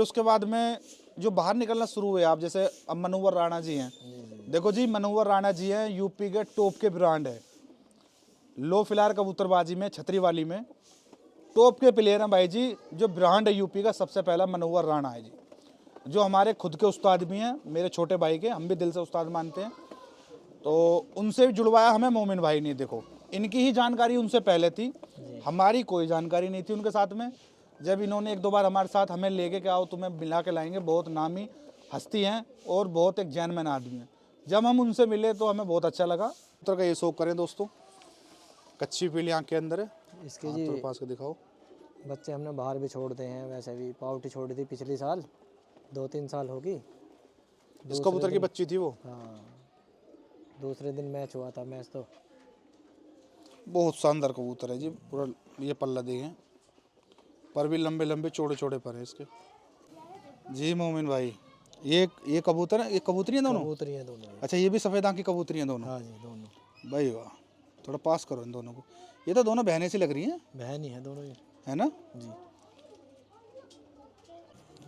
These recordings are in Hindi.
उसके बाद में जो बाहर निकलना शुरू हुए आप, जैसे अब मनोहर राणा जी हैं। देखो जी, मनोहर राणा जी हैं, यूपी के टॉप के ब्रांड है। लो फिलहाल कबूतरबाजी में, छतरी वाली में टॉप के प्लेयर हैं भाई जी। जो ब्रांड है यूपी का सबसे पहला मनोहर राणा है जी, जो हमारे खुद के उस्ताद भी हैं, मेरे छोटे भाई के, हम भी दिल से उस्ताद मानते हैं। तो उनसे भी जुड़वाया हमें मोमिन भाई ने। देखो इनकी ही जानकारी उनसे पहले थी, हमारी कोई जानकारी नहीं थी उनके साथ में। जब इन्होंने एक दो बार हमारे साथ हमें लेके के आओ, तुम्हें मिला के लाएंगे, बहुत नामी हस्ती हैं और बहुत एक जेन्युइन आदमी हैं। जब हम उनसे मिले तो हमें बहुत अच्छा लगा। तो का ये शौक करें दोस्तों, कच्ची पीली आँख के अंदर है। इसके जी थोड़ा पास के दिखाओ। बच्चे हमने बाहर भी छोड़ते हैं, वैसे भी पाउटी छोड़ी थी पिछले साल, 2-3 साल होगी। इस कबूतर की बच्ची थी वो। हाँ, दूसरे दिन मैच हुआ था। मैच तो बहुत शानदार कबूतर है जी, पूरा ये पल्ला देखें, पर भी लंबे लंबे चौड़े चौड़े पर है इसके जी। मोमिन भाई, ये कबूतर है, ये कबूतरी है दोनों। कबूतरी हैं दोनों। अच्छा, ये भी सफ़ेद आँख की कबूतरी हैं दोनों। हाँ जी, दोनों भाई वाह, थोड़ा पास करो इन दोनों को। ये तो दोनों बहनें सी लग रही हैं, बहन ही है दोनों ही। है ना जी,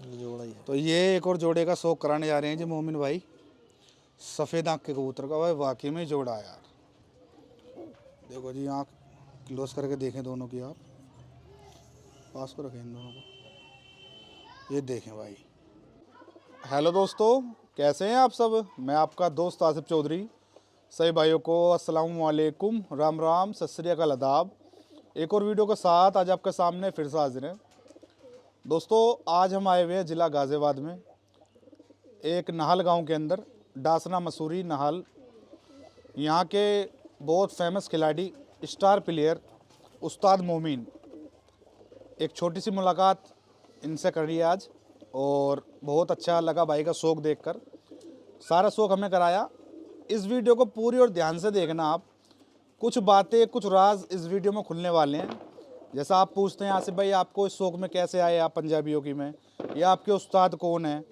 ये जोड़ा ही है। तो ये एक और जोड़े का शौक कराने जा रहे हैं जी मोमिन भाई, सफ़ेद आँख के कबूतर का। भाई वाकई में जोड़ा है यार। देखो जी, आँख क्लोज करके देखें दोनों की, आप पास को रखें इन दोनों को, ये देखें भाई। हेलो दोस्तों, कैसे हैं आप सब। मैं आपका दोस्त आसिफ चौधरी। सभी भाइयों को अस्सलाम वालेकुम, राम राम, सत श्री अकाल, आदाब। एक और वीडियो के साथ आज आपके सामने फिर से हाजिर हैं दोस्तों। आज हम आए हुए हैं ज़िला गाज़ियाबाद में, एक नाहल गांव के अंदर, डासना मसूरी नाहल। यहाँ के बहुत फेमस खिलाड़ी, स्टार प्लेयर उस्ताद मोमिन। एक छोटी सी मुलाकात इनसे करी आज और बहुत अच्छा लगा भाई का शौक देखकर। सारा शौक हमें कराया। इस वीडियो को पूरी और ध्यान से देखना आप। कुछ बातें, कुछ राज इस वीडियो में खुलने वाले हैं। जैसा आप पूछते हैं आसिफ भाई, आपको इस शौक में कैसे आए आप पंजाबियों की में, या आपके उस्ताद कौन हैं,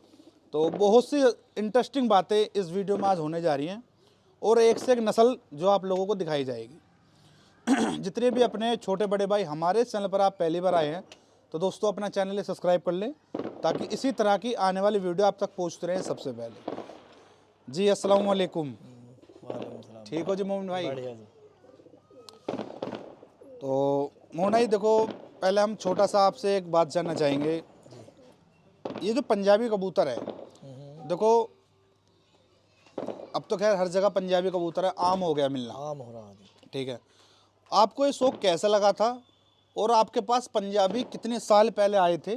तो बहुत सी इंटरेस्टिंग बातें इस वीडियो में आज होने जा रही हैं। और एक से एक नस्ल जो आप लोगों को दिखाई जाएगी। जितने भी अपने छोटे बड़े भाई हमारे चैनल पर आप पहली बार आए हैं, तो दोस्तों अपना चैनल सब्सक्राइब कर लें, ताकि इसी तरह की आने वाली वीडियो आप तक पहुंचते रहें सबसे पहले जी। अस्सलाम वालेकुम। ठीक हो जी मोमिन भाई। बढ़िया जी। तो मोहन भाई देखो, पहले हम छोटा सा आपसे एक बात जानना चाहेंगे। ये जो पंजाबी कबूतर है, देखो अब तो खैर हर जगह पंजाबी कबूतर है, आम हो गया मिलना, आम हो रहा है। ठीक है। आपको ये शौक कैसा लगा था, और आपके पास पंजाबी कितने साल पहले आए थे,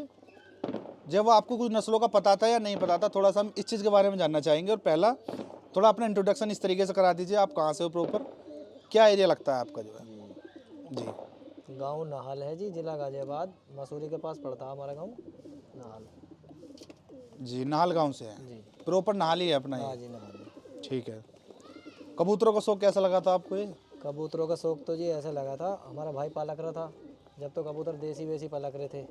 जब आपको कुछ नस्लों का पता था या नहीं पता था, थोड़ा सा हम इस चीज़ के बारे में जानना चाहेंगे। और पहला थोड़ा अपना इंट्रोडक्शन इस तरीके से करा दीजिए, आप कहाँ से हो प्रॉपर, क्या एरिया लगता है आपका जो है जी। गांव नाहल है जी, जिला गाजियाबाद, मसूरी के पास पड़ता है हमारा गांव नाहल जी। नाहल गांव से है जी। प्रॉपर, नाहल ही है अपना हाँ ये, जी, नाहल। ठीक है। कबूतरों का शौक कैसा लगा था आपको ये। कबूतरों का शौक तो जी ऐसे लगा था, हमारा भाई पालक रहा था जब तो कबूतर देसी वेसी पलक रहे थे,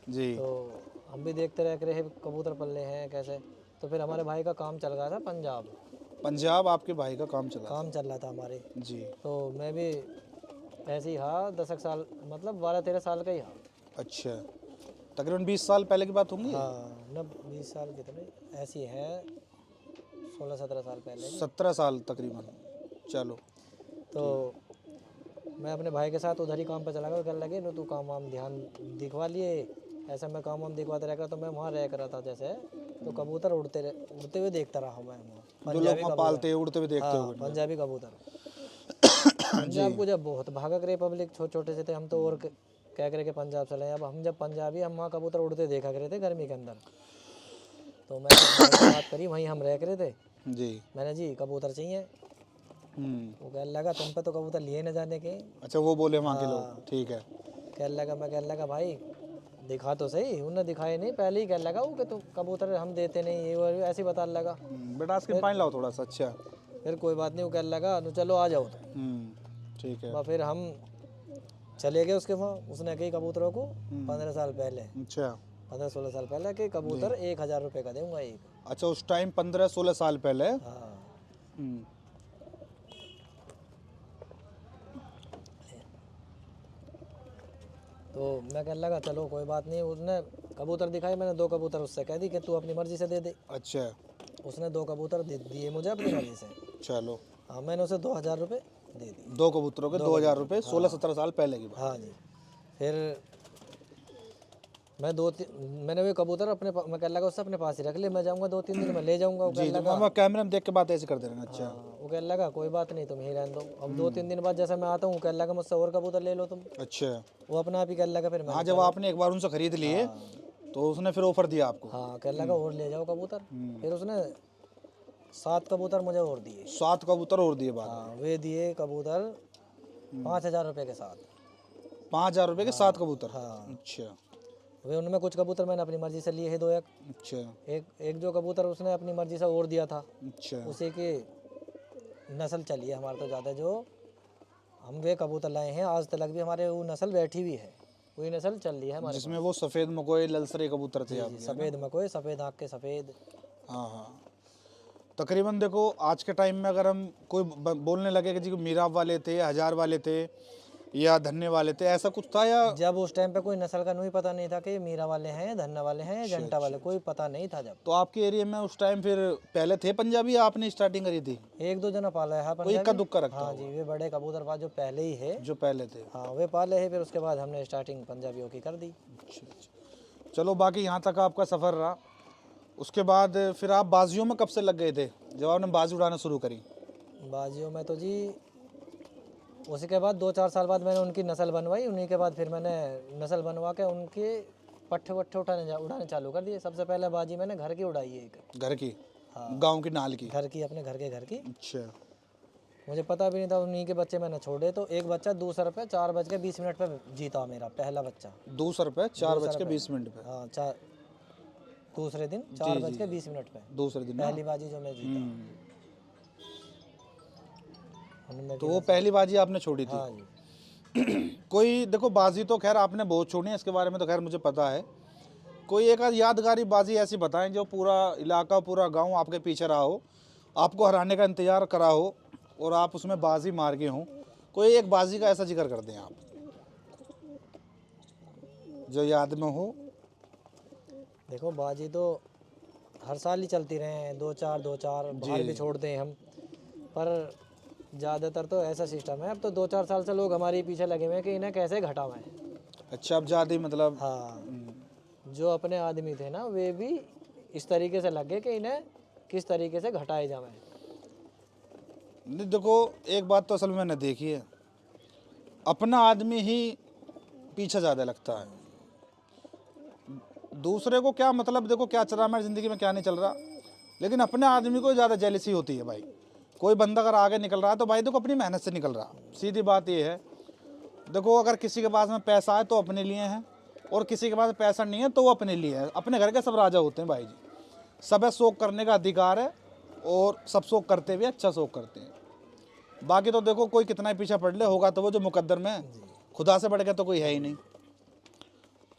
जी। तो हम भी देखते रह रहे कबूतर पल रहे हैं कैसे। तो फिर हमारे भाई का काम चल रहा था पंजाब आपके भाई का काम चला काम चल रहा था हमारे जी। तो मैं भी ऐसे ही हाँ 10 साल, मतलब 12-13 साल का ही हाँ। अच्छा, तकरीबन 20 साल पहले की बात होंगी। हाँ न 20 साल कितने ऐसी है, 16-17 साल पहले की। 17 साल तकरीबन। चलो, तो मैं अपने भाई के साथ उधर ही काम पर चला गया, कहने लगे नो तू काम वाम ध्यान दिखवा लिए। ऐसा मैं काम वाम दिखवाते रह कर, तो मैं वहाँ रह कर रहा था जैसे, तो कबूतर उड़ते हुए देखता रहा हूँ मैं वहाँ। जो लोग वहाँ पालते हैं, उड़ते हुए देखते हो। पंजाबी कबूतर पंजाब को जब बहुत भागक रहे पब्लिक, छोटे छोटे से थे हम तो, और कह करे कि पंजाब चले। अब हम जब पंजाबी, हम वहाँ कबूतर उड़ते देखा करे थे गर्मी के अंदर। तो मैंने भाई से बात करी, वहीं हम रह करे थे जी। मैंने जी कबूतर चाहिए। वो कहने लगा तुम पे तो कबूतर लिए न जाने के। अच्छा, वो बोले वहाँ के लोग, ठीक है। कहने लगा, मैं कहने लगा भाई दिखा तो सही, उन्होंने दिखाए नहीं, पहले ही कहने लगा वो कि तुम कबूतर हम देते नहीं, ये वो ऐसे ही बताने लगा। बेटा आइसक्रीम पानी लाओ थोड़ा सा। अच्छा, फिर कोई बात नहीं, वो कहने लगा तो चलो आ जाओ। ठीक है। फिर हम चले गए उसके वहाँ। उसने कही कबूतरों को 15 साल पहले, अच्छा, 15-16 साल पहले कि कबूतर 1000 रुपये का दूंगा एक। अच्छा, उस टाइम 15-16 साल पहले। हाँ। तो मैं कहने लगा चलो कोई बात नहीं। उसने कबूतर दिखाए मैंने, 2 कबूतर उससे कह दी कि तू अपनी मर्जी से दे दे। अच्छा उसने 2 कबूतर दिए मुझे अपनी मर्जी से। चलो, हाँ, मैंने उसे 2000 रुपये दे दिए। 2 कबूतरों के 2000 रुपये, 16-17 साल पहले की बात। हाँ जी। फिर मैं मैंने वे कबूतर मैं कह लगा उससे अपने पास ही रख ले, मैं जाऊँगा 2-3 दिन में ले जाऊँगा। वो कह जी लगा मैं कैमरे में देख के बात ऐसे कर दे रहे हैं। अच्छा हाँ, वो कह लगा कोई बात नहीं, तुम ही रहने दो। अब 2-3 दिन बाद जैसे मैं आता हूँ, कह लगा मुझसे और कबूतर ले लो तुम। अच्छा। वो अपना आप ही कह लगा। फिर हाँ, मैंने जब आपने एक बार उनसे खरीद लिए तो उसने फिर ऑफर दिया आपको। हाँ, कह लगा और ले जाओ कबूतर। फिर उसने 7 कबूतर मुझे और दिए। 7 कबूतर और दिए बाद। हाँ, वे दिए कबूतर 5000 रुपये के साथ। 5000 रुपये के 7 कबूतर। हाँ। अच्छा वे उनमें कुछ कबूतर मैंने अपनी मर्जी से लिए है 2-1। अच्छा एक जो कबूतर उसने अपनी मर्जी से और दिया था, अच्छा। उसी की नस्ल चली है हमारे तो ज़्यादा। जो हम वे कबूतर लाए हैं आज तक भी हमारे वो नस्ल बैठी हुई है, वही नस्ल चल रही है हमारे जिसमें वो सफ़ेद मकोए ललसरे कबूतर थे आपके। सफ़ेद मकोए, सफ़ेद आँख के सफ़ेद। हाँ हाँ। तकरीबन देखो आज के टाइम में अगर हम कोई बोलने लगे कि जी मीरा वाले थे, 1000 वाले थे या धन्य वाले थे, ऐसा कुछ था? या जब उस टाइम पे कोई नस्ल का नहीं पता नहीं था कि मीरा वाले हैं, धन्ना वाले हैं, जंटा वाले, कोई पता नहीं था जब। तो आपके एरिया में उस टाइम फिर पहले थे पंजाबी या आपने स्टार्टिंग करी थी? 1-2 जना पाला है कोई इक्का दुक्का रखता हाँ जी, वे बड़े कबूतरबाज जो पहले ही है, जो पहले थे। हाँ वे पाले हैं। फिर उसके बाद हमने स्टार्टिंग पंजाबियों की कर दी। अच्छा। चलो, बाकी यहाँ तक आपका सफ़र रहा। उसके बाद फिर आप बाजियों में कब से लग गए थे जब आपने बाजी उड़ाना शुरू करी? बाजियों में तो जी उसी के बाद 2-4 साल बाद मैंने उनकी नस्ल बनवाई। उन्हीं के बाद फिर मैंने नस्ल बनवा के उनके पट्ठे वट्ठे उड़ाने चालू कर दिए। सबसे पहले बाजी मैंने घर की उड़ाई है, एक घर की? हाँ। गांव की नाल की? घर की, अपने घर की। अच्छा मुझे पता भी नहीं था। उन्हीं के बच्चे मैंने छोड़े तो एक बच्चा दूसरे पे 4:20 पे जीता मेरा पहला बच्चा। 200 रुपये 4:20 पे? हाँ, दूसरे दिन 4:20 पे दूसरे दिन ना? पहली बाजी जो मैं जीता। उनमें तो वो पहली बाजी आपने छोड़ी थी? हाँ जी। कोई देखो, बाजी तो खैर आपने बहुत छोड़ी है, इसके बारे में तो खैर मुझे पता है। कोई एक आध यादगारी बाजी ऐसी बताएं जो पूरा इलाका, पूरा गांव आपके पीछे रहा हो, आपको हराने का इंतजार करा हो और आप उसमें बाजी मार गए हों। कोई एक बाजी का ऐसा जिक्र कर दें आप जो याद में हो। देखो, बाजी तो हर साल ही चलती रहे हैं, 2-4 बाहर भी छोड़ते हैं हम, पर ज़्यादातर तो ऐसा सिस्टम है। अब तो 2-4 साल से लोग हमारे पीछे लगे हुए हैं कि इन्हें कैसे घटावें। अच्छा, अब ज़्यादा मतलब? हाँ, जो अपने आदमी थे ना, वे भी इस तरीके से लगे कि इन्हें किस तरीके से घटाए जावें। नहीं देखो, एक बात तो असल में मैंने देखी है, अपना आदमी ही पीछे ज़्यादा लगता है। दूसरे को क्या मतलब, देखो क्या चल रहा है हमारी ज़िंदगी में, क्या नहीं चल रहा, लेकिन अपने आदमी को ज़्यादा जेलसी होती है भाई। कोई बंदा अगर आगे निकल रहा है तो भाई देखो अपनी मेहनत से निकल रहा, सीधी बात ये है। देखो, अगर किसी के पास में पैसा है तो अपने लिए है, और किसी के पास पैसा नहीं है तो वो अपने लिए है। अपने घर के सब राजा होते हैं भाई जी, सब शौक करने का अधिकार है और सब शौक करते हुए अच्छा शौक करते हैं। बाकी तो देखो कोई कितना ही पीछा पड़ ले, होगा तो वो जो मुकद्दर में, खुदा से बढ़ के तो कोई है ही नहीं।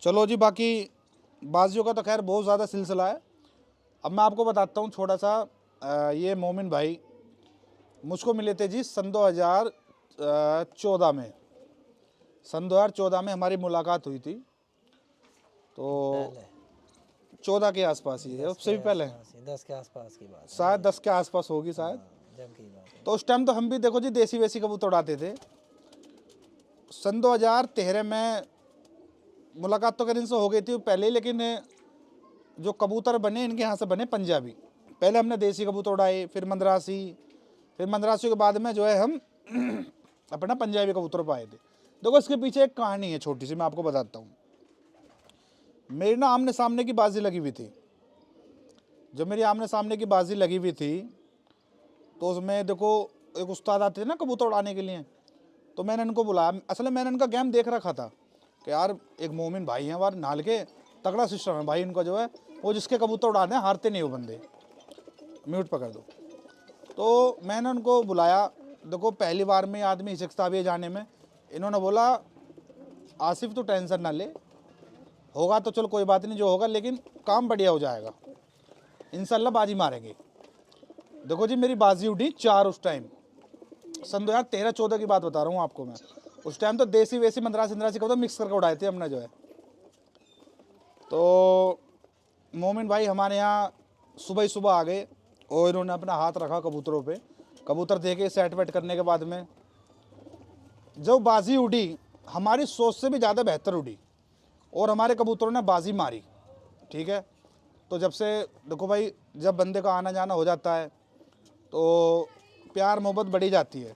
चलो जी, बाकी बाजियों का तो खैर बहुत ज़्यादा सिलसिला है। अब मैं आपको बताता हूँ छोटा सा। ये मोमिन भाई मुझको मिले थे जी सन 2014 में। सन 2014 में हमारी मुलाकात हुई थी, तो 14 के आसपास ही है, उससे भी पहले 10 के आसपास की बात, शायद 10 के आसपास होगी शायद। जब की बात है। तो उस टाइम तो हम भी देखो जी देसी वेसी कबूतर उड़ाते थे। सन 2013 में मुलाकात तो करीन से हो गई थी पहले ही, लेकिन जो कबूतर बने इनके यहाँ से बने पंजाबी। पहले हमने देसी कबूतर उड़ाए, फिर मंदरासी के बाद में जो है हम अपना पंजाबी कबूतर पाए थे। देखो इसके पीछे एक कहानी है छोटी सी, मैं आपको बताता हूँ। मेरी ना आमने सामने की बाजी लगी हुई थी। जब मेरी आमने सामने की बाजी लगी हुई थी तो उसमें देखो एक उस्ताद आते थे ना कबूतर उड़ाने के लिए, तो मैंने इनको बुलाया। असल में मैंने इनका गेम देख रखा था कि यार एक मोमिन भाई हैं वार नाल के, तगड़ा सिस्टम है भाई इनका जो है, वो जिसके कबूतर उड़ाने हारते नहीं हो बंदे। म्यूट पकड़ दो। तो मैंने उनको बुलाया। देखो पहली बार में आदमी हिचकता भी है जाने में। इन्होंने बोला आसिफ तो टेंशन ना ले, होगा तो चलो कोई बात नहीं जो होगा, लेकिन काम बढ़िया हो जाएगा, इंशाल्लाह बाजी मारेंगे। देखो जी मेरी बाजी उठी 4 उस टाइम, सन 2013-14 की बात बता रहा हूँ आपको मैं। उस टाइम तो देसी वेसी मंदरासी को तो मिक्स करके उड़ाए थे हमने जो है। तो मोमिन भाई हमारे यहाँ सुबह ही सुबह आ गए और इन्होंने अपना हाथ रखा कबूतरों पे। कबूतर देखे सेट वेट करने के बाद में जो बाजी उड़ी हमारी सोच से भी ज़्यादा बेहतर उड़ी और हमारे कबूतरों ने बाजी मारी। ठीक है, तो जब से देखो भाई, जब बंदे का आना जाना हो जाता है तो प्यार मोहब्बत बढ़ी जाती है।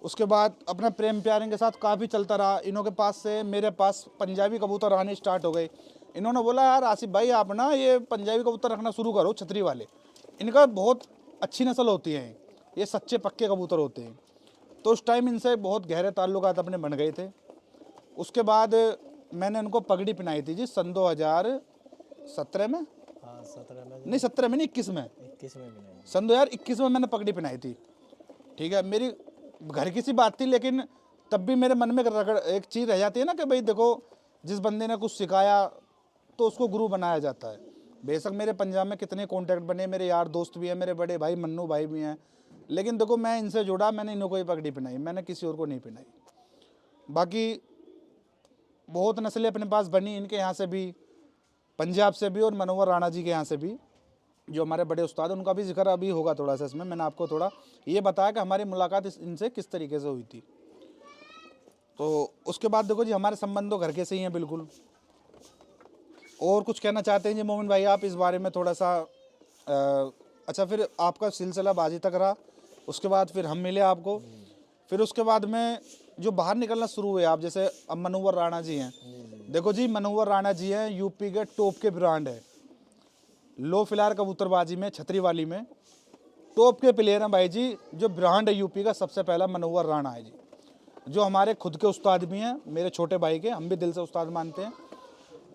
उसके बाद अपना प्रेम प्यार इनके साथ काफ़ी चलता रहा। इन्हों के पास से मेरे पास पंजाबी कबूतर आने स्टार्ट हो गए। इन्होंने बोला यार आसिफ भाई आप ना ये पंजाबी कबूतर रखना शुरू करो, छतरी वाले, इनका बहुत अच्छी नस्ल होती है, ये सच्चे पक्के कबूतर होते हैं। तो उस टाइम इनसे बहुत गहरे ताल्लुकात अपने बन गए थे। उसके बाद मैंने उनको पगड़ी पहनाई थी जी सन 2017 में, हाँ 17 में नहीं 17 में नहीं 21 में, 21 में भी नहीं। सन 2021 में मैंने पगड़ी पहनाई थी। ठीक है, मेरी घर की सी बात थी, लेकिन तब भी मेरे मन में एक चीज़ रह जाती है ना कि भाई देखो जिस बंदे ने कुछ सिखाया तो उसको गुरु बनाया जाता है। बेशक मेरे पंजाब में कितने कॉन्टैक्ट बने, मेरे यार दोस्त भी हैं, मेरे बड़े भाई मन्नू भाई भी हैं, लेकिन देखो मैं इनसे जुड़ा, मैंने इन्हों को ही पगड़ी पहनाई, मैंने किसी और को नहीं पहनाई। बाकी बहुत नस्लें अपने पास बनी इनके यहाँ से भी, पंजाब से भी और मनोहर राणा जी के यहाँ से भी, जो हमारे बड़े उस्ताद, उनका भी जिक्र अभी होगा थोड़ा सा इसमें। मैंने आपको थोड़ा ये बताया कि हमारी मुलाकात इनसे किस तरीके से हुई थी। तो उसके बाद देखो जी हमारे संबंध तो घर के से ही हैं बिल्कुल। और कुछ कहना चाहते हैं जी मोमिन भाई आप इस बारे में थोड़ा सा? अच्छा, फिर आपका सिलसिला बाजी तक रहा, उसके बाद फिर हम मिले आपको, फिर उसके बाद में जो बाहर निकलना शुरू हुए आप, जैसे अब मनोहर राणा जी हैं। देखो जी मनोहर राणा जी हैं यूपी के टॉप के ब्रांड है, लो फिलहाल कबूतरबाजी में, छतरी वाली में टॉप के प्लेयर हैं भाई जी। जो ब्रांड है यूपी का सबसे पहला मनोहर राणा है जी, जो हमारे खुद के उस्ताद भी हैं, मेरे छोटे भाई के, हम भी दिल से उस्ताद मानते हैं।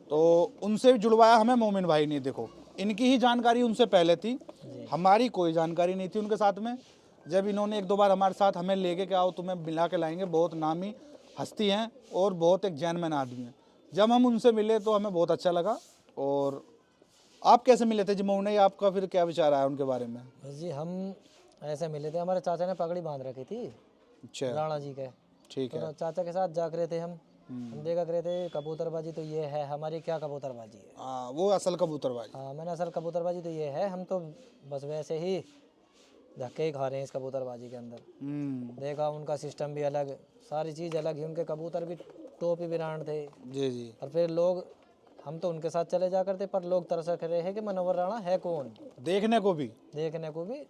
तो उनसे भी जुड़वाया हमें मोमिन भाई ने। देखो इनकी ही जानकारी उनसे पहले थी, हमारी कोई जानकारी नहीं थी उनके साथ में। जब इन्होंने एक दो बार हमारे साथ हमें लेके के आओ तुम्हें मिला के लाएंगे, बहुत नामी हस्ती हैं और बहुत एक जेन्युइन आदमी हैं। जब हम उनसे मिले तो हमें बहुत अच्छा लगा। और आप कैसे मिले थे जी मोमिन भाई, आपका फिर क्या विचार आया उनके बारे में? बस जी हम ऐसे मिले थे, हमारे चाचा ने पगड़ी बांध रखी थी अच्छा, राणा जी के, ठीक है। तो चाचा के साथ जा रहे थे हम देखा करे थे कबूतरबाजी, तो ये है हमारी क्या कबूतरबाजी है। हाँ वो असल कबूतरबाजी। हाँ मैंने असल कबूतरबाजी तो ये है, हम तो बस वैसे ही धक्के ही खा रहे हैं इस कबूतरबाजी के अंदर। देखा उनका सिस्टम भी अलग, सारी चीज़ अलग ही, उनके कबूतर भी टॉप ही ब्रांड थे। जी जी। और फिर लोग, हम तो उनके साथ चले जा करते, पर लोग तरस रहे हैं कि मनोहर राणा है कौन, देखने को भी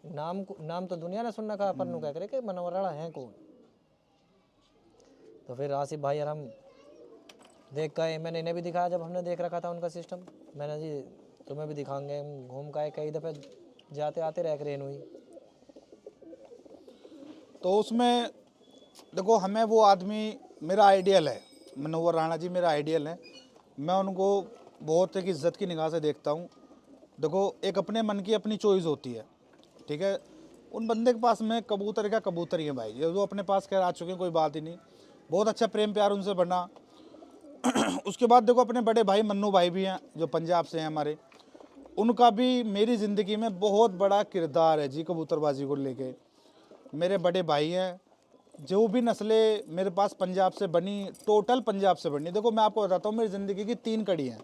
नाम तो दुनिया ने सुन रखा, पर नु कह करे कि मनोहर राणा है कौन। तो फिर आसिफ भाई और हम देख के, मैंने इन्हें भी दिखाया जब हमने देख रखा था उनका सिस्टम, मैंने जी तुम्हें भी दिखाएंगे। हम घूम के कई दफ़े जाते आते रह रेन हुई। तो उसमें देखो हमें वो आदमी मेरा आइडियल है, मनोहर राणा जी मेरा आइडियल है। मैं उनको बहुत एक इज़्ज़त की निगाह से देखता हूँ। देखो एक अपने मन की अपनी चॉइस होती है, ठीक है। उन बंदे के पास में कबूतर क्या कबूतर ही है भाई, ये जो अपने पास खैर आ चुके हैं, कोई बात ही नहीं, बहुत अच्छा प्रेम प्यार उनसे बना। उसके बाद देखो अपने बड़े भाई मन्नू भाई भी हैं जो पंजाब से हैं हमारे, उनका भी मेरी ज़िंदगी में बहुत बड़ा किरदार है जी कबूतरबाजी को लेके। मेरे बड़े भाई हैं, जो भी नस्लें मेरे पास पंजाब से बनी, टोटल पंजाब से बनी। देखो मैं आपको बताता हूँ, मेरी ज़िंदगी की 3 कड़ी हैं।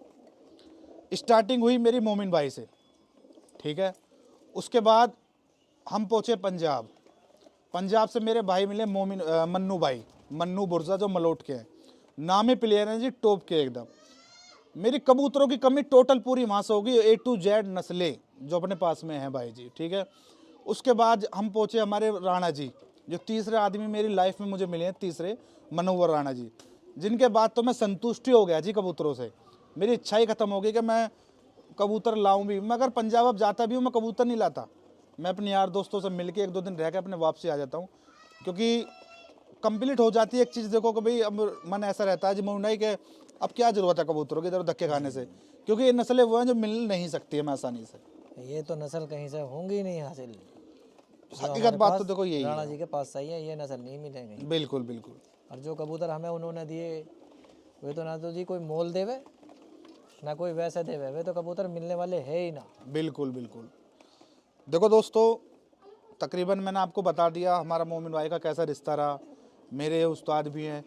स्टार्टिंग हुई मेरी मोमिन भाई से, ठीक है। उसके बाद हम पहुँचे पंजाब, पंजाब से मेरे भाई मिले मन्नू भाई, मन्नू बुर्जा जो मलोट के हैं, नामी प्लेयर हैं जी टॉप के एकदम। मेरी कबूतरों की कमी टोटल पूरी वहाँ से होगी, A to Z नस्लें जो अपने पास में हैं भाई जी, ठीक है। उसके बाद हम पहुँचे हमारे राणा जी, जो तीसरे आदमी मेरी लाइफ में मुझे मिले हैं, तीसरे मनोहर राणा जी, जिनके बाद तो मैं संतुष्टि हो गया जी कबूतरों से। मेरी इच्छा ही ख़त्म हो गई कि मैं कबूतर लाऊं भी। मैं अगर पंजाब अब जाता भी हूँ, मैं कबूतर नहीं लाता, मैं अपने यार दोस्तों से मिल के 1-2 दिन रह के अपने वापसी आ जाता हूँ, क्योंकि कंप्लीट हो जाती है एक चीज़। देखो कि भाई अब मन ऐसा रहता है जी मुंडई के, अब क्या ज़रूरत है कबूतरों की इधर धक्के खाने से, क्योंकि ये नस्लें वो हैं जो मिल नहीं सकती है मैं आसानी से। ये तो नस्ल कहीं से होंगी नहीं हासिल, हकीकत बात तो देखो यही राणा है। जी के पास सही है, ये नस्ल नहीं मिलेंगे। बिल्कुल बिल्कुल। और जो कबूतर हमें उन्होंने दिए, वे तो ना तो जी कोई मोल देवे ना कोई वैसे देवे, वे तो कबूतर मिलने वाले है ही ना। बिल्कुल बिल्कुल। देखो दोस्तों, तकरीबन मैंने आपको बता दिया हमारा मोमिन भाई का कैसा रिश्ता रहा। मेरे उस्ताद भी हैं,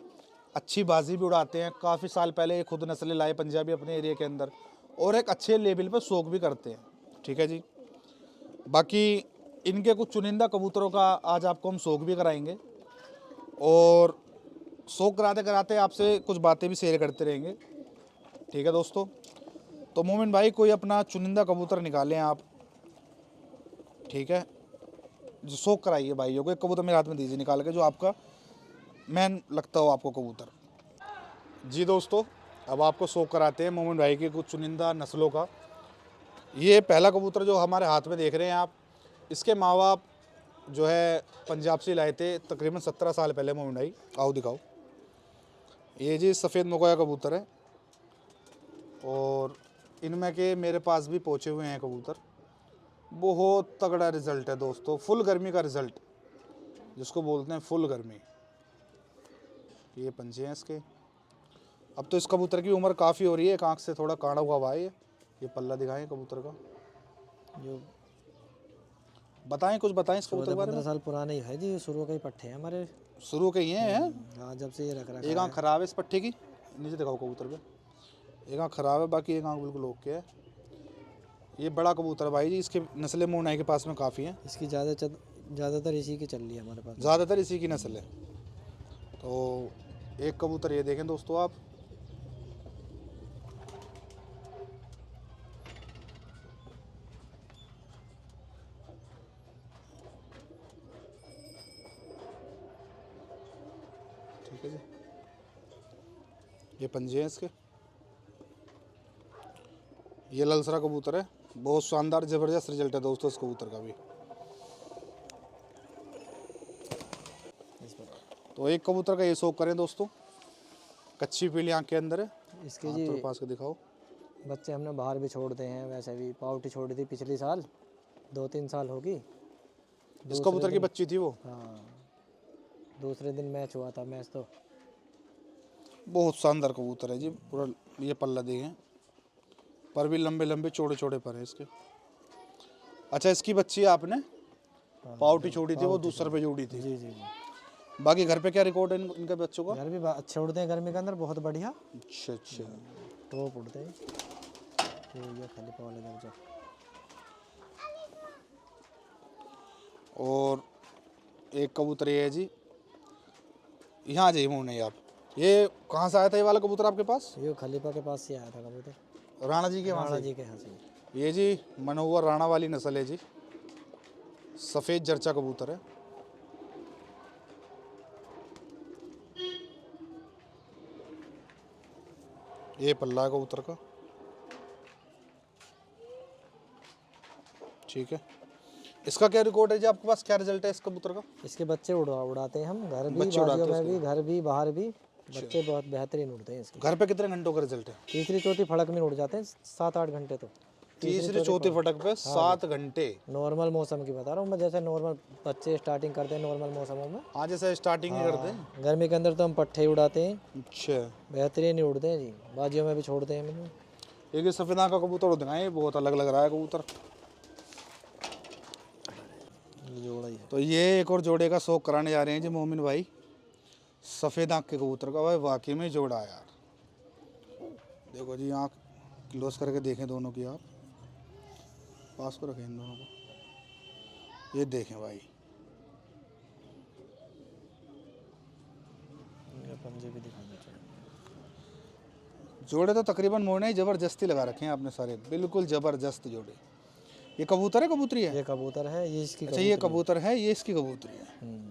अच्छी बाजी भी उड़ाते हैं। काफ़ी साल पहले ये खुद नस्लें लाए पंजाबी अपने एरिया के अंदर, और एक अच्छे लेवल पर शौक भी करते हैं। ठीक है जी। बाकी इनके कुछ चुनिंदा कबूतरों का आज आपको हम शौक भी कराएंगे, और शौक कराते कराते आपसे कुछ बातें भी शेयर करते रहेंगे। ठीक है दोस्तों, तो मोमिन भाई कोई अपना चुनिंदा कबूतर निकालें आप। ठीक है, जो शौक कराइए भाइयों को। एक कबूतर मेरे हाथ में दीजिए निकाल के, जो आपका मैन लगता हो आपको कबूतर। जी दोस्तों, अब आपको शौक कराते हैं मोमिन भाई के कुछ चुनिंदा नस्लों का। ये पहला कबूतर जो हमारे हाथ में देख रहे हैं आप, इसके माँ बाप जो है पंजाब से लाए थे तकरीबन 17 साल पहले। मोमिन भाई आओ दिखाओ। ये जी सफ़ेद मोगोया कबूतर है, और इनमें के मेरे पास भी पहुँचे हुए हैं कबूतर। बहुत तगड़ा रिज़ल्ट है दोस्तों, फुल गर्मी का रिज़ल्ट जिसको बोलते हैं फुल गर्मी। ये पंजे हैं इसके। अब तो इस कबूतर की उम्र काफ़ी हो रही है, एक आँख से थोड़ा काढ़ा हुआ है ये पल्ला दिखाएं कबूतर का, जो बताएं कुछ बताएं इस कबूतर के बारे 14-15 में। साल पुराने ही है जी, शुरू के ही पट्टे हैं हमारे। शुरू के ही हैं। हाँ, जब से ये रख रखा एक आँख है। खराब है इस पट्टे की, नीचे दिखाओ कबूतर पे। एक आँख खराब है, बाकी एक आँख बिल्कुल ओके है। ये बड़ा कबूतर है भाई जी, इसके नस्लें मोनाई के पास में काफ़ी हैं। इसकी ज़्यादातर इसी की चल रही है हमारे पास। ज़्यादातर इसी की नस्ल है। तो एक कबूतर ये देखें दोस्तों आप, ठीक है जी। ये पंजे हैं इसके। ये ललसरा कबूतर है, बहुत शानदार ज़बरदस्त रिजल्ट है दोस्तों इस कबूतर का भी। इस पर तो एक कबूतर का ये शौक करें दोस्तों, कच्ची पीली आँख के अंदर है। इसके हाँ, जी तो पास के दिखाओ। बच्चे हमने बाहर भी छोड़ते हैं, वैसे भी पाउटी छोड़ी थी पिछले साल, 2-3 साल होगी। इस कबूतर की बच्ची थी वो। हाँ, दूसरे दिन मैच हुआ था। मैच तो बहुत शानदार कबूतर है जी, पूरा ये पल्ला देखें, पर भी लंबे लंबे चौड़े चौड़े पर है इसके। अच्छा, इसकी बच्ची आपने पाउटी छोड़ी थी, वो दूसरे पे जोड़ी थी। जी जी जी। बाकी घर पे क्या रिकॉर्ड है इनके बच्चों का? घर भी अच्छे उड़ते हैं गर्मी के अंदर, बहुत बढ़िया अच्छा अच्छा। टॉप उड़ते हैं। ये खाली पाव ले जाओ। और एक कबूतर ये है जी, यहाँ आ जाइए मोहन आप। ये कहाँ से आया था ये वाला कबूतर आपके पास? ये खलीफा के पास से आया था कबूतर, राणा जी के वहाँ राणा से। जी के यहाँ से। ये जी मनोवर राणा वाली नस्ल है जी, सफ़ेद जरचा कबूतर है। ये पल्ला है कबूतर का। ठीक है, इसका क्या रिकॉर्ड है जी आपके पास, क्या रिजल्ट है इस कबूतर का? इसके बच्चे उड़ाते हैं हम, घर भी, बच्चे उड़ाते बाजियों हैं में भी, घर भी बाहर भी। बच्चे बहुत बेहतरीन उड़ते हैं इसके। घर पे कितने घंटों का रिजल्ट है? तीसरी चौथी फड़क में उड़ जाते हैं, 7-8 घंटे तो। तीसरे चौथे फटक पे 7 घंटे। नॉर्मल मौसम की बता रहा हूँ मैं, जैसे नॉर्मल बच्चे स्टार्टिंग करते हैं नॉर्मल मौसमों में। हाँ, जैसे स्टार्टिंग ही करते हैं। गर्मी के अंदर तो हम पट्टे ही उड़ाते हैं, अच्छा, बेहतरीन ही उड़ते हैं जी, बाजियों में भी छोड़ते हैं मैंने। एक ये सफ़ेदा का कबूतर दिखाएं, बहुत अलग लग रहा है कबूतर। जोड़ा ही है। तो ये एक और जोड़े का शौक कराने जा रहे हैं जी मोमिन भाई, सफ़ेद आँख के कबूतर का। भाई वाकई में जोड़ा है यार। देखो जी, आँख क्लोज करके देखें दोनों की आप, पास को रखें इन दोनों को। ये देखें भाई, ये पंजे भी दिखा देते हैं। जोड़े तो तकरीबन मोड़ने ही ज़बरदस्ती लगा रखे हैं आपने सारे, बिल्कुल ज़बरदस्त जोड़े। ये कबूतर है कबूतरी है? ये कबूतर है, ये इसकी अच्छा, ये कबूतर है, ये इसकी कबूतरी है।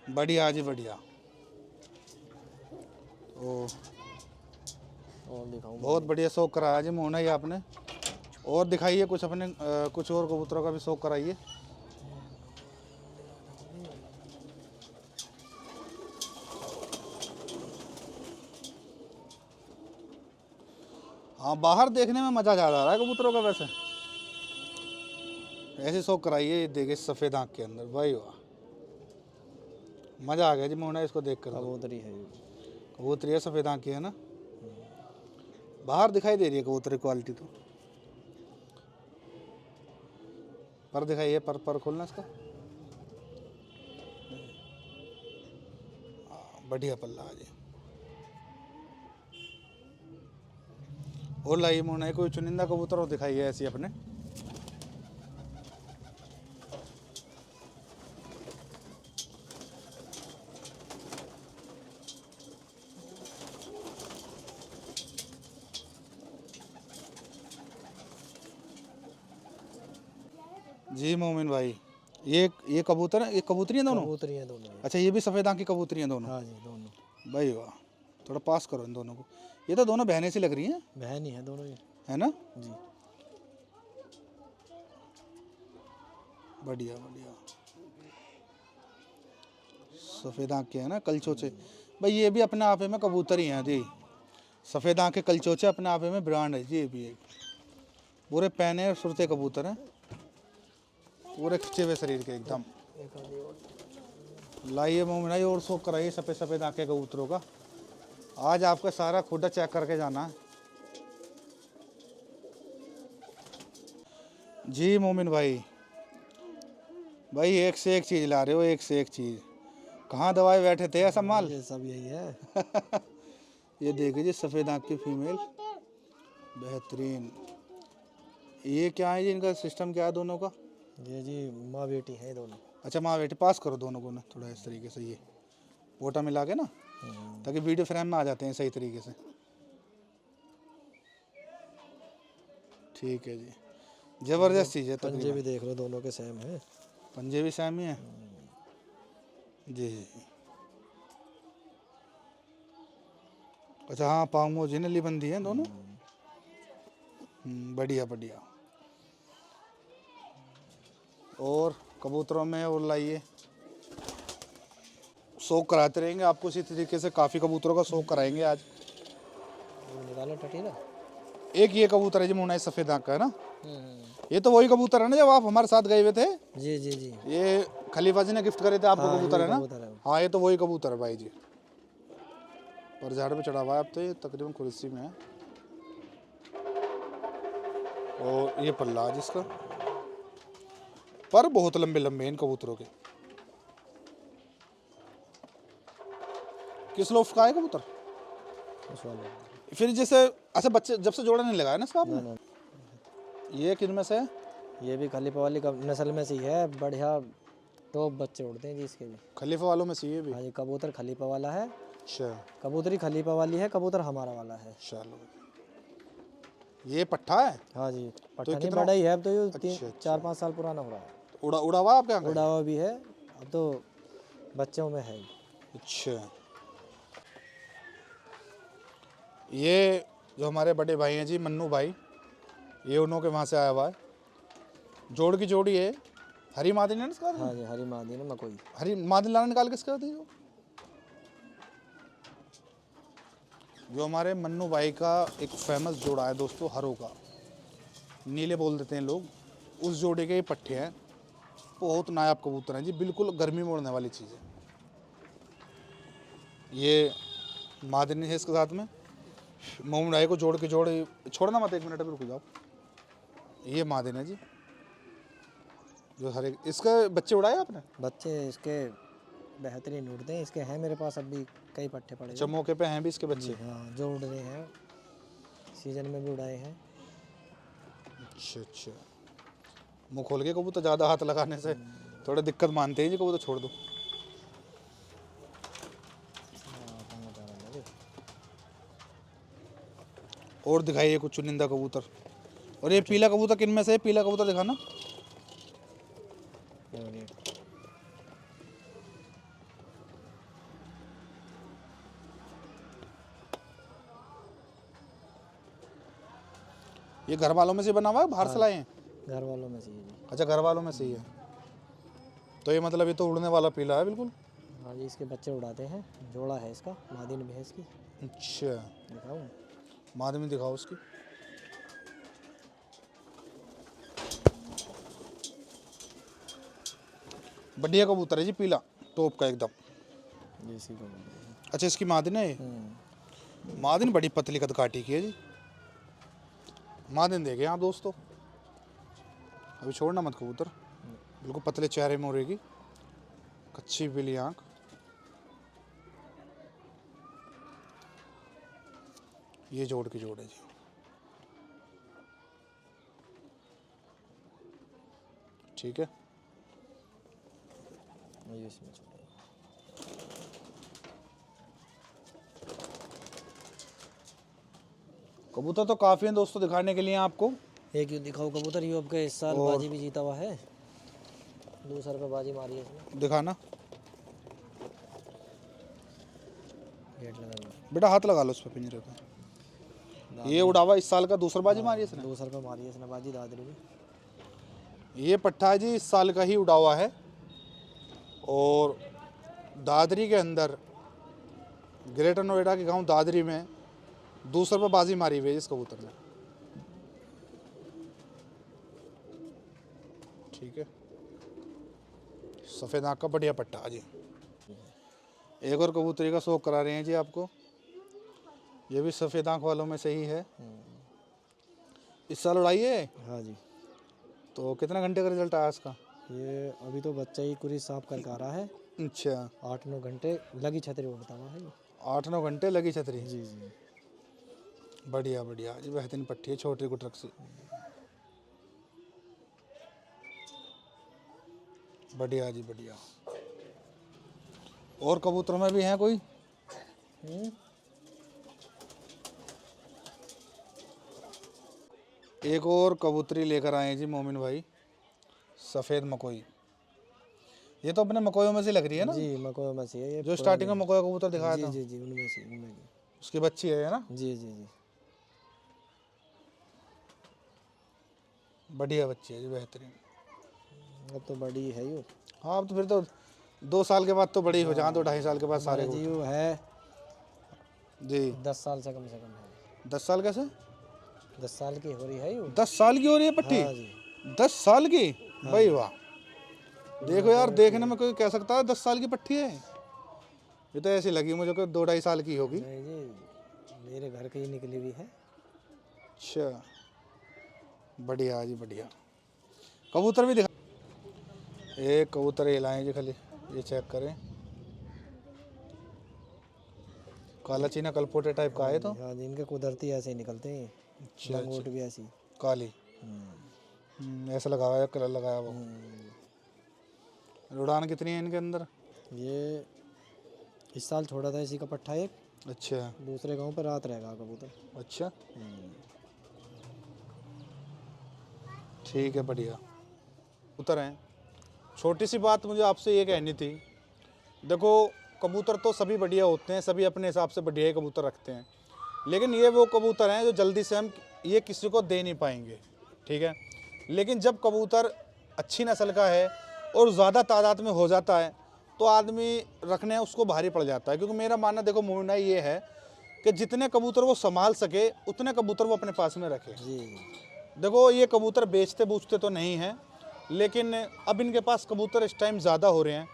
बढ़िया जी बढ़िया। तो और दिखाऊं? बहुत बढ़िया शौक कराया जी मोहना ही आपने। और दिखाइए कुछ अपने कुछ और कबूतरों का भी शौक कराइए। हाँ, बाहर देखने में मज़ा ज़्यादा आ रहा है कबूतरों का वैसे। ऐसे शौक कराइए। ये देखिए सफ़ेद आँख के अंदर, भाई वाह, मज़ा आ गया जी मोहना इसको देख कर। कबूतरी है ये। कबूतरी है, सफ़ेद आँख की है ना। बाहर दिखाई दे रही है कबूतरी क्वालिटी तो। पर दिखाइए, पर खोलना इसका। बढ़िया पल्ला आ जी। और लाइए मोना कोई चुनिंदा कबूतर और दिखाइए ऐसी अपने। जी मोमिन भाई, ये कबूतर है, ये कबूतरी हैं दोनों? कबूतरी हैं दोनों ये। अच्छा, ये भी सफ़ेद आँख की कबूतरी हैं दोनों? हाँ जी दोनों। भाई वाह, थोड़ा पास करो इन दोनों को। ये तो दोनों बहनें सी लग रही हैं, बहन ही है दोनों ये। है ना? जी। बढ़िया बढ़िया, सफ़ेद आँख के हैं ना, कलचोचे। भाई ये भी अपने आप में कबूतर ही हैं जी। सफ़ेद आँख के कलचोचे अपने आप में ब्रांड है जी। ये भी एक पूरे पैने और सुरते कबूतर हैं, पूरे खिंचे हुए शरीर के एकदम। लाइए मोमिन और शौक कराइए सफ़ेद सफ़ेद आँख के कबूतरों का। आज आपका सारा खुदा चेक करके जाना है जी मोमिन भाई। भाई एक से एक चीज़ ला रहे हो, एक से एक चीज़। कहाँ दवाई बैठे थे ऐसा माल? ये सब यही है। ये देखिए जी, सफ़ेद आँख की फीमेल, बेहतरीन। ये क्या है जी, इनका सिस्टम क्या है दोनों का? ये जी माँ बेटी है दोनों। अच्छा, माँ बेटे पास करो दोनों को ना थोड़ा इस तरीके से, ये वोटा मिला के ना, ताकि वीडियो फ्रेम में आ जाते हैं सही तरीके से। ठीक है जी, ज़बरदस्त चीज़ है। पंजे भी देख लो दोनों के सेम है। पंजे भी सेम ही हैं जी। अच्छा हाँ, पाँव में ओरिजिनली बंदी है दोनों। बढ़िया बढ़िया। और कबूतरों में और लाइए, शौक कराते रहेंगे आपको इसी तरीके से। काफ़ी कबूतरों का शौक कराएंगे आज। वो निकालो टटीला। एक ये कबूतर है जी मुन्ना, सफ़ेद आँख का है ना। ये तो वही कबूतर है ना जब आप हमारे साथ गए हुए थे? जी जी जी। ये खलीफा जी ने गिफ्ट करे थे आपको, हाँ, कबूतर है यही ना? कबूतर है। हाँ, ये तो वही कबूतर है भाई जी। पर झाड़ पे चढ़ा हुआ है अब तो, ये तकरीबन कुर्सी में है। और ये पल्ला है जिसका, पर बहुत लंबे लंबे हैं इन कबूतरों के। किस लोफ का है कबूतर? उस वाले। फिर जैसे, अच्छा बच्चे जब से जोड़ा नहीं लगाया ना इसका ना आपने? ना, ये किन में से है? ये भी खलीफा वाली नस्ल में से ही है। बढ़िया टॉप बच्चे उड़ते हैं जी इसके भी। खलीफा वालों में से ये भी? हाँ जी, कबूतर खलीफा वाला है। अच्छा कबूतरी खलीफा वाली है, कबूतर हमारा वाला है। चलो, ये पट्ठा है? हाँ जी, तो पट्टा नहीं, कितना- बड़ा ही है अब तो। ये अच्छा, 4-5 साल पुराना हो रहा है। उड़ा उड़ा हुआ आपके यहाँ का? उड़ा हुआ भी है, अब तो बच्चों में है। अच्छा, ये जो हमारे बड़े भाई हैं जी, मन्नू भाई, ये उन्हों के वहाँ से आया हुआ है। जोड़ की जोड़ी है, हरी मादिन है ना इसका? हाँ जी, हरी मादी ने मकोई। हरी मादिन लाना निकाल के इसका दी जो हमारे मन्नू भाई का एक फेमस जोड़ा है दोस्तों, हरों का, नीले बोल देते हैं लोग। उस जोड़े के ये पट्टे हैं, बहुत नायाब कबूतर हैं जी, बिल्कुल गर्मी में उड़ने वाली चीज़ है। ये मादिनी है इसके साथ में। मोमिन भाई को जोड़ के जोड़े, छोड़ना मत, 1 मिनट में रुक जाओ। ये मादिन है जी, जो हर एक, इसके बच्चे उड़ाए आपने? बच्चे इसके बेहतरीन उड़ते हैं। इसके हैं मेरे पास अभी कई पट्टे पड़े अच्छा, हैं। मौके पे हैं भी इसके बच्चे? हाँ, जो उड़ रहे हैं, सीजन में भी उड़ाए हैं। अच्छा अच्छा, मुँह खोल के कबूतर, ज़्यादा हाथ लगाने से थोड़ा दिक्कत मानते हैं जी, कबूतर छोड़ दो। और दिखाइए कुछ चुनिंदा कबूतर। और ये पीला कबूतर किन में से है? पीला कबूतर दिखाना। ये घर वालों में से बना हुआ है, बाहर से लाए हैं? घर वालों में से ही जी। अच्छा, घर वालों में से ही है। तो ये मतलब ये तो उड़ने वाला पीला है बिल्कुल। हाँ जी, इसके बच्चे उड़ाते हैं। जोड़ा है इसका, मादिन भैंस की। अच्छा, दिखाऊं? माद में दिखाओ उसकी। बढ़िया कबूतर है जी, पीला टॉप का एकदम। जी, इसी को। अच्छा, इसकी मादिन है ये? मादिन बड़ी पतली कद काटी की है जी। मादिन देखे आप दोस्तों, अभी छोड़ना मत कबूतर, बिल्कुल पतले चेहरे में उड़ेगी, कच्ची पीली आँख। ये जोड़ के जोड़ है जी। ठीक है, ये इसमें छोटा। कबूतर तो काफ़ी हैं दोस्तों दिखाने के लिए आपको। एक ये दिखाओ कबूतर, ये आपके इस साल और- बाजी भी जीता हुआ है, 200 रुपये बाजी मारी है इसने। दिखाना गेट लगा हुआ। बेटा, हाथ लगा लो उस पर पिंजरे पे। ये उड़ावा इस साल का दूसरा बाजी मारी है इसने। 200 रुपये मारी है इसने बाजी दादरी में। ये पट्ठा है जी इस साल का ही उड़ा हुआ है, और दादरी के अंदर ग्रेटर नोएडा के गांव दादरी में 200 रुपये बाजी मारी हुई है इस कबूतर ने। ठीक है, सफ़ेद आँख का बढ़िया पट्टा है जी। एक और कबूतरी का शौक करा रहे हैं जी आपको, ये भी सफ़ेद आँख वालों में से ही है। इस साल उड़ाई है, हाँ जी। तो कितना घंटे का रिजल्ट आया इसका? ये अभी तो बच्चा ही कुरी साफ करके आ रहा है। अच्छा, 8-9 घंटे लगी छतरी उड़ता हुआ है ये। 8-9 घंटे लगी छतरी। जी जी। बढ़िया बढ़िया जी, बेहतरीन पट्टी है छोटी गुटरक से। बढ़िया जी बढ़िया। और कबूतर में भी हैं कोई? एक और कबूतरी लेकर आए हैं जी मोमिन भाई, सफ़ेद मकोई। ये तो अपने मकोयों में से लग रही है ना, जी मकोया मसी है ये। जो स्टार्टिंग में मकोया कबूतर दिखाया जी था, जी जी, उनमें से उनमें की। उसकी बच्ची है ना। जी जी जी। बढ़िया बच्ची है जी, बेहतरीन। अब तो बड़ी है ये। हाँ, अब तो फिर तो 2 साल के बाद तो बड़ी हो जाए, तो 2.5 साल के बाद सारे जी वो है जी। 10 साल से कम है। 10 साल कैसे? 10 साल की हो रही है ये। 10 साल की हो रही है पट्टी? हाँ जी। 10 साल की? भाई वाह, देखो यार, देखने में कोई कह सकता है 10 साल की पट्टी है, ये तो ऐसी लगी मुझे कि 2-2.5 साल की होगी। नहीं जी, मेरे घर की ही निकली हुई है। अच्छा, बढ़िया जी बढ़िया। कबूतर भी दिखा, एक कबूतर ये लाएं जी, खाली ये चेक करें। काला चीना कलपोटे टाइप का है तो। हाँ जी, इनके कुदरती ऐसे ही निकलते हैं। अच्छा, लंगोट भी ऐसी। काली ऐसा लगा हुआ है, कलर लगाया हुआ। उड़ान कितनी है इनके अंदर? ये इस साल छोड़ा था इसी का पट्ठा एक, अच्छा दूसरे गांव पर रात रहेगा कबूतर। अच्छा, ठीक है, बढ़िया कबूतर हैं। छोटी सी बात मुझे आपसे ये कहनी थी, देखो कबूतर तो सभी बढ़िया होते हैं, सभी अपने हिसाब से बढ़िया ही कबूतर रखते हैं, लेकिन ये वो कबूतर हैं जो जल्दी से हम ये किसी को दे नहीं पाएंगे। ठीक है, लेकिन जब कबूतर अच्छी नस्ल का है और ज़्यादा तादाद में हो जाता है तो आदमी रखने उसको भारी पड़ जाता है, क्योंकि मेरा मानना देखो मोमिना ये है कि जितने कबूतर वो संभाल सके उतने कबूतर वो अपने पास में रखे। जी। देखो ये कबूतर बेचते बूझते तो नहीं हैं, लेकिन अब इनके पास कबूतर इस टाइम ज़्यादा हो रहे हैं,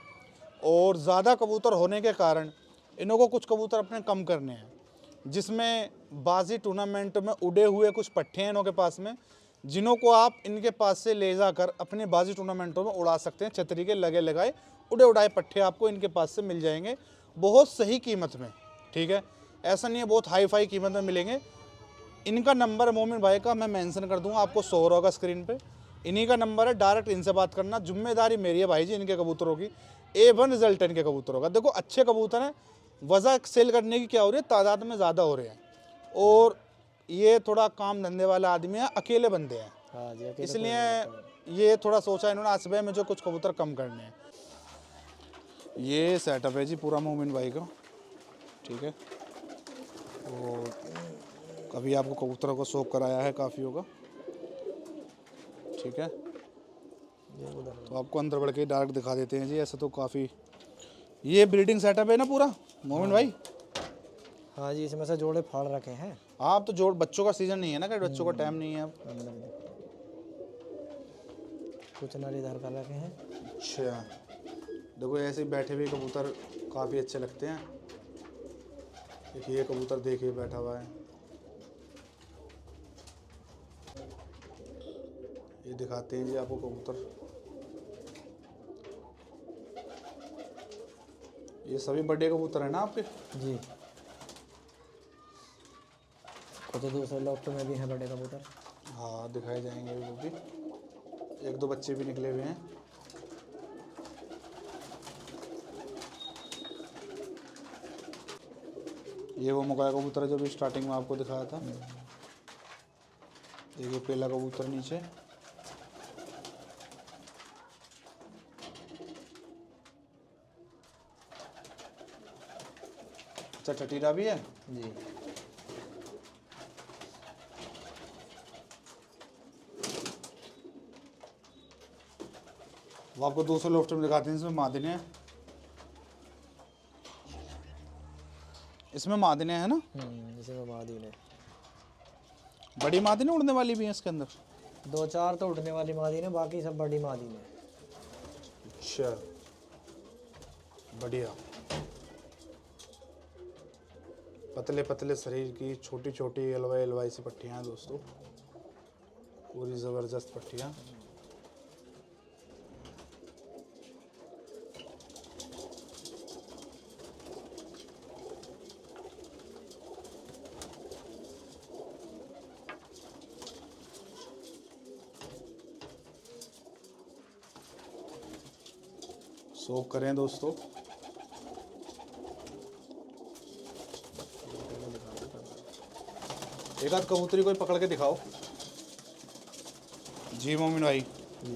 और ज़्यादा कबूतर होने के कारण इन्हों को कुछ कबूतर अपने कम करने हैं, जिसमें बाजी टूर्नामेंट में उड़े हुए कुछ पट्टे हैं इनों के पास में, जिन्हों को आप इनके पास से ले जाकर अपने बाजी टूर्नामेंटों में उड़ा सकते हैं। छतरी के लगे लगाए उड़े उड़ाए पट्टे आपको इनके पास से मिल जाएंगे बहुत सही कीमत में। ठीक है, ऐसा नहीं है बहुत हाई फाई कीमत में मिलेंगे। इनका नंबर मोमिन भाई का मैं मेंशन कर दूंगा, आपको शो हो रहा होगा स्क्रीन पे, इन्हीं का नंबर है, डायरेक्ट इनसे बात करना। जिम्मेदारी मेरी है भाई जी इनके कबूतरों की, A1 रिजल्ट इनके कबूतरों का। देखो अच्छे कबूतर हैं, वजह सेल करने की क्या हो रही है, तादाद में ज़्यादा हो रहे हैं, और ये थोड़ा काम धंधे वाले आदमी हैं, अकेले बंदे हैं, हाँ जी, अकेले इसलिए ये थोड़ा सोचा इन्होंने आज सुबह में जो कुछ कबूतर कम करने हैं। ये सेटअप है जी पूरा मोमिन भाई का। ठीक है, और कभी आपको कबूतरों को शौक कराया है काफ़ी होगा। ठीक है, तो आपको अंदर बढ़ के डायरेक्ट दिखा देते हैं जी। ऐसे तो काफ़ी ये ब्रीडिंग सेटअप है ना पूरा मोमिन भाई। हाँ जी, इसमें से जोड़े फाड़ रखे हैं। आप तो जोड़ बच्चों का सीज़न नहीं है ना, कि बच्चों का टाइम नहीं है अब। अंदर देखो, कुछ नर इधर कर रखे हैं। अच्छा, देखो ऐसे बैठे हुए कबूतर काफ़ी अच्छे लगते हैं। देखिए ये कबूतर देखिए बैठा हुआ है, ये दिखाते हैं जी आपको कबूतर। ये सभी बड़े कबूतर हैं ना आपके? जी। कुछ दूसरे लॉफ्ट में भी हैं बड़े कबूतर। हाँ दिखाए जाएंगे वो भी, एक दो बच्चे भी निकले हुए हैं। ये वो मुकाया कबूतर है जो भी स्टार्टिंग में आपको दिखाया था। देखिए पहला कबूतर नीचे। अच्छा टटीरा भी है जी। वो आपको दूसरे लोफ्ट में दिखाते हैं। इसमें मादिने हैं, इसमें मादिने हैं ना, इसमें मादीने बड़ी मादिने उड़ने वाली भी हैं इसके अंदर। 2-4 तो उड़ने वाली मादीने, बाकी सब बड़ी मादीने। अच्छा बढ़िया। पतले पतले शरीर की छोटी छोटी एलवाई एलवाई सी पट्टियाँ हैं दोस्तों, पूरी ज़बरदस्त पट्टियाँ। सोख करें दोस्तों। एक आध कबूतरी कोई पकड़ के दिखाओ। जी मोमिन भाई। जी।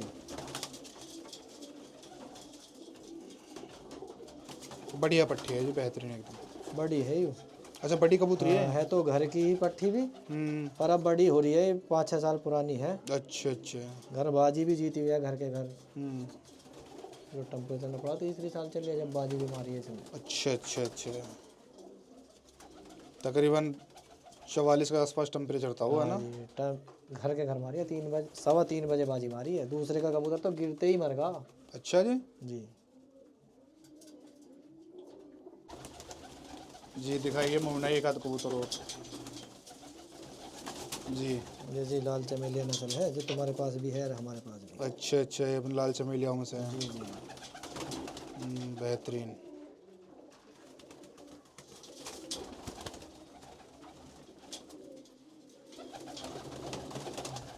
बढ़िया पट्टी है जी, बेहतरीन एकदम। बड़ी है यू। अच्छा बड़ी कबूतरी है तो घर की ही पट्टी भी, पर अब बड़ी हो रही है, 5-6 साल पुरानी है। अच्छा अच्छा। घर बाजी भी जीती हुई है घर के घर। जो टेम्परेचर में पड़ा 3 साल चल गया जब बाजी बीमारी है इसमें। अच्छा अच्छा अच्छा। तकरीबन 44 के आसपास टेम्परेचर था वो, है ना? जी, घर के घर मारी है 3 बजे, 3:15 बजे बाजी मारी है। दूसरे का कबूतर तो गिरते ही मर गया। अच्छा जी। जी। जी दिखाइए मोमिना एक आध कबूतर और। जी ये जी लाल चमेलिया नस्ल है, जो तुम्हारे पास भी है और हमारे पास भी। अच्छा अच्छा, ये अपने लाल चमेलियाओं में से है। जी जी। बेहतरीन।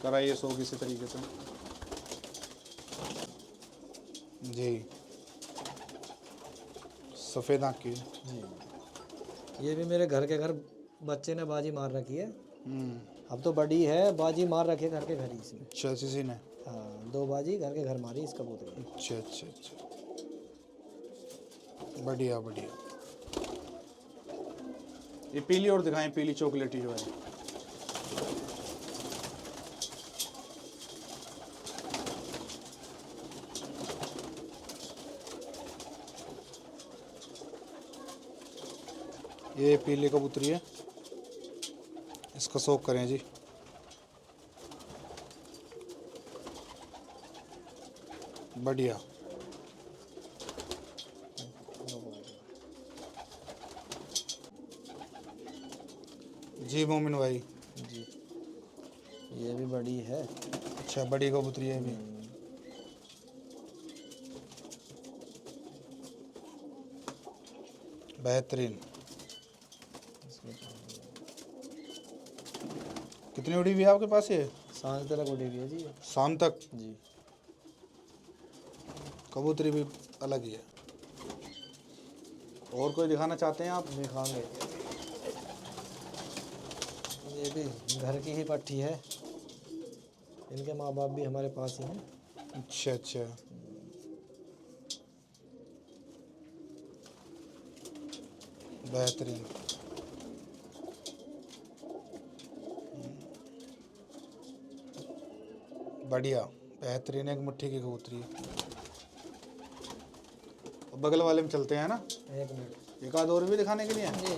कराइए सो किसी तरीके से। जी सफ़ेद आँख की। जी। ये भी मेरे घर के घर बच्चे ने बाजी मार रखी है। अब तो बड़ी है, बाजी मार रखी है घर के घर ही इसमें। अच्छा किसी ने। हाँ 2 बाजी घर के घर मारी इस कबूतर ने। अच्छा अच्छा अच्छा, बढ़िया बढ़िया। ये पीली और दिखाएं, पीली चॉकलेटी जो है। ये पीली कबूतरी है, इसका शौक करें जी। बढ़िया। जी मोमिन भाई। जी। ये भी बड़ी है। अच्छा बड़ी कबूतरी है भी। बेहतरीन। कितनी उड़ी हुई है आपके पास ये? सांझ तक उड़ी हुई है जी। शाम तक। जी। कबूतरी भी अलग ही है। और कोई दिखाना चाहते हैं आप? दिखाएंगे। ये भी घर की ही पट्टी है, इनके माँ बाप भी हमारे पास ही हैं। अच्छा अच्छा। बेहतरीन। बढ़िया बेहतरीन, एक मुट्ठी की कबूतरी है। बगल वाले में चलते हैं ना, 1 मिनट। एक आध और भी दिखाने के लिए। जी।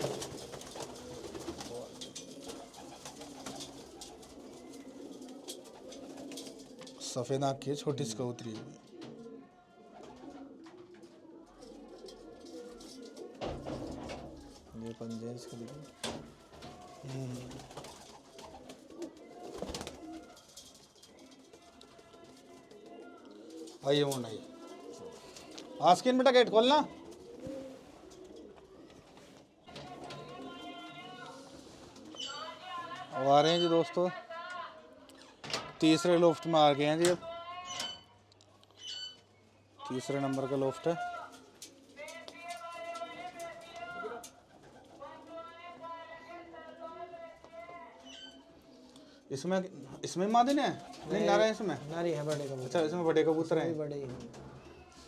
सफ़ेद आँख की है, छोटी सी कबूतरी है। ये पंजे इसके लिए। आइए मोन आइए। आस्किन बेटा गेट खोलना। रहे हैं जी दोस्तों, तीसरे लोफ्ट में आ गए हैं जी। अब तीसरे नंबर का लोफ्ट है। इसमें इसमें मादिन है नहीं नारा है इसमें? नारी है बड़े कबूतर। अच्छा इसमें बड़े कबूतर हैं। बड़े ही हैं।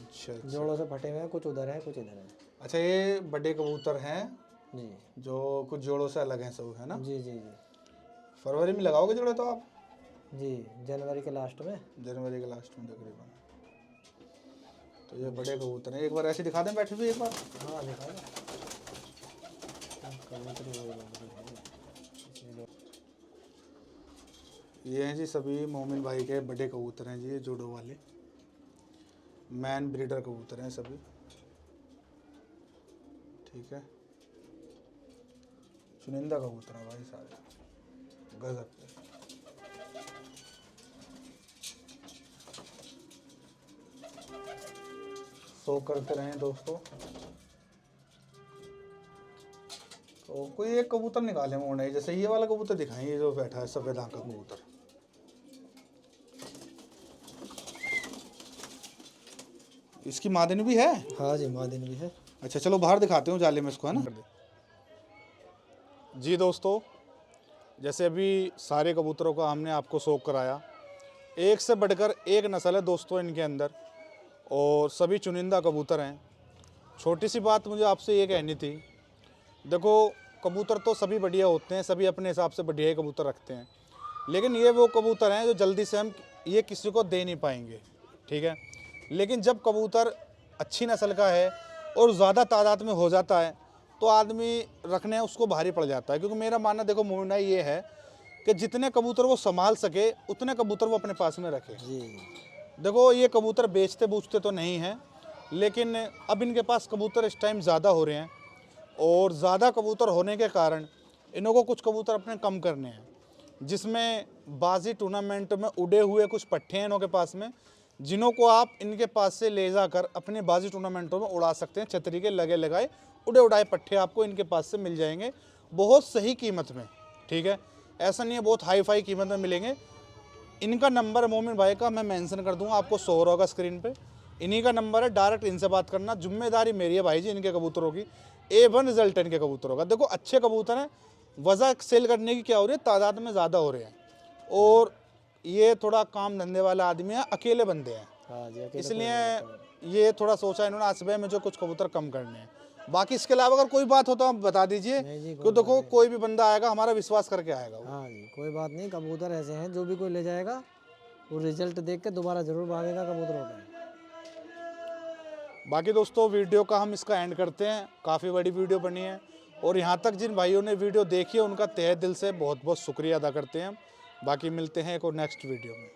अच्छा जोड़ों से फटे हुए हैं, कुछ उधर है कुछ इधर है। अच्छा ये बड़े कबूतर हैं जी जो कुछ जोड़ों से अलग हैं सब, है ना? जी जी जी फरवरी में लगाओगे जोड़े तो आप? जी, जनवरी के लास्ट में। जनवरी के लास्ट में तकरीबन। तो ये बड़े कबूतर हैं, एक बार ऐसे दिखा दें बैठे हुए एक बार। हाँ दिखा दो। ये हैं जी सभी मोमिन भाई के बड़े कबूतर हैं जी, ये जोड़ों वाले मैन ब्रीडर कबूतर हैं सभी। ठीक है, चुनिंदा कबूतर हैं भाई सारे, गजब के। सो करते रहें दोस्तों। तो कोई एक कबूतर निकाले मोड़ने, जैसे ये वाला कबूतर दिखाएं, ये जो बैठा है सफेद आंख का कबूतर। इसकी मादिन भी है? हाँ जी, मादिन भी है। अच्छा चलो बाहर दिखाते हूँ जाले में इसको, है ना? जी दोस्तों, जैसे अभी सारे कबूतरों का हमने आपको शौक कराया, एक से बढ़कर एक नस्ल है दोस्तों इनके अंदर, और सभी चुनिंदा कबूतर हैं। छोटी सी बात मुझे आपसे ये कहनी थी, देखो कबूतर तो सभी बढ़िया होते हैं, सभी अपने हिसाब से बढ़िया ही कबूतर रखते हैं, लेकिन ये वो कबूतर हैं जो जल्दी से हम ये किसी को दे नहीं पाएंगे, ठीक है? लेकिन जब कबूतर अच्छी नस्ल का है और ज़्यादा तादाद में हो जाता है तो आदमी रखने उसको भारी पड़ जाता है, क्योंकि मेरा मानना देखो मोमिना ये है कि जितने कबूतर वो संभाल सके उतने कबूतर वो अपने पास में रखे। जी देखो ये कबूतर बेचते बूझते तो नहीं हैं, लेकिन अब इनके पास कबूतर इस टाइम ज़्यादा हो रहे हैं, और ज़्यादा कबूतर होने के कारण इन्हों को कुछ कबूतर अपने कम करने हैं, जिसमें बाजी टूर्नामेंट में उड़े हुए कुछ पट्टे हैं इनों के पास में, जिन्हों को आप इनके पास से ले जाकर अपने बाजी टूर्नामेंटों में उड़ा सकते हैं। छतरी के लगे लगाए उड़े उड़ाए पट्टे आपको इनके पास से मिल जाएंगे बहुत सही कीमत में, ठीक है? ऐसा नहीं है बहुत हाई फाई कीमत में मिलेंगे। इनका नंबर मोमिन भाई का मैं मेंशन कर दूंगा, आपको शो होगा स्क्रीन पे, इन्हीं का नंबर है, डायरेक्ट इनसे बात करना। जिम्मेदारी मेरी है भाई जी इनके कबूतरों की, A1 रिजल्ट इनके कबूतरों का। देखो अच्छे कबूतर हैं, वजह सेल करने की क्या हो रही है, तादाद में ज़्यादा हो रहे हैं, और ये थोड़ा काम धंधे वाला आदमी है, अकेले बंदे हैं, हाँ जी, अकेले इसलिए ये थोड़ा सोचा इन्होंने आज सुबह में जो कुछ कबूतर कम करने हैं। बाकी इसके अलावा अगर कोई बात हो तो आप बता दीजिए, नहीं जी, क्योंकि देखो कोई भी बंदा आएगा हमारा विश्वास करके आएगा वो। हाँ जी, कोई बात नहीं। कबूतर ऐसे हैं जो भी कोई ले जाएगा वो रिजल्ट देख के दोबारा ज़रूर भागेगा कबूतरों पे। बाकी दोस्तों वीडियो का हम इसका एंड करते हैं, काफ़ी बड़ी वीडियो बनी है, और यहाँ तक जिन भाइयों ने वीडियो देखी है उनका तहे दिल से बहुत बहुत शुक्रिया अदा करते हैं। बाकी मिलते हैं एक और नेक्स्ट वीडियो में।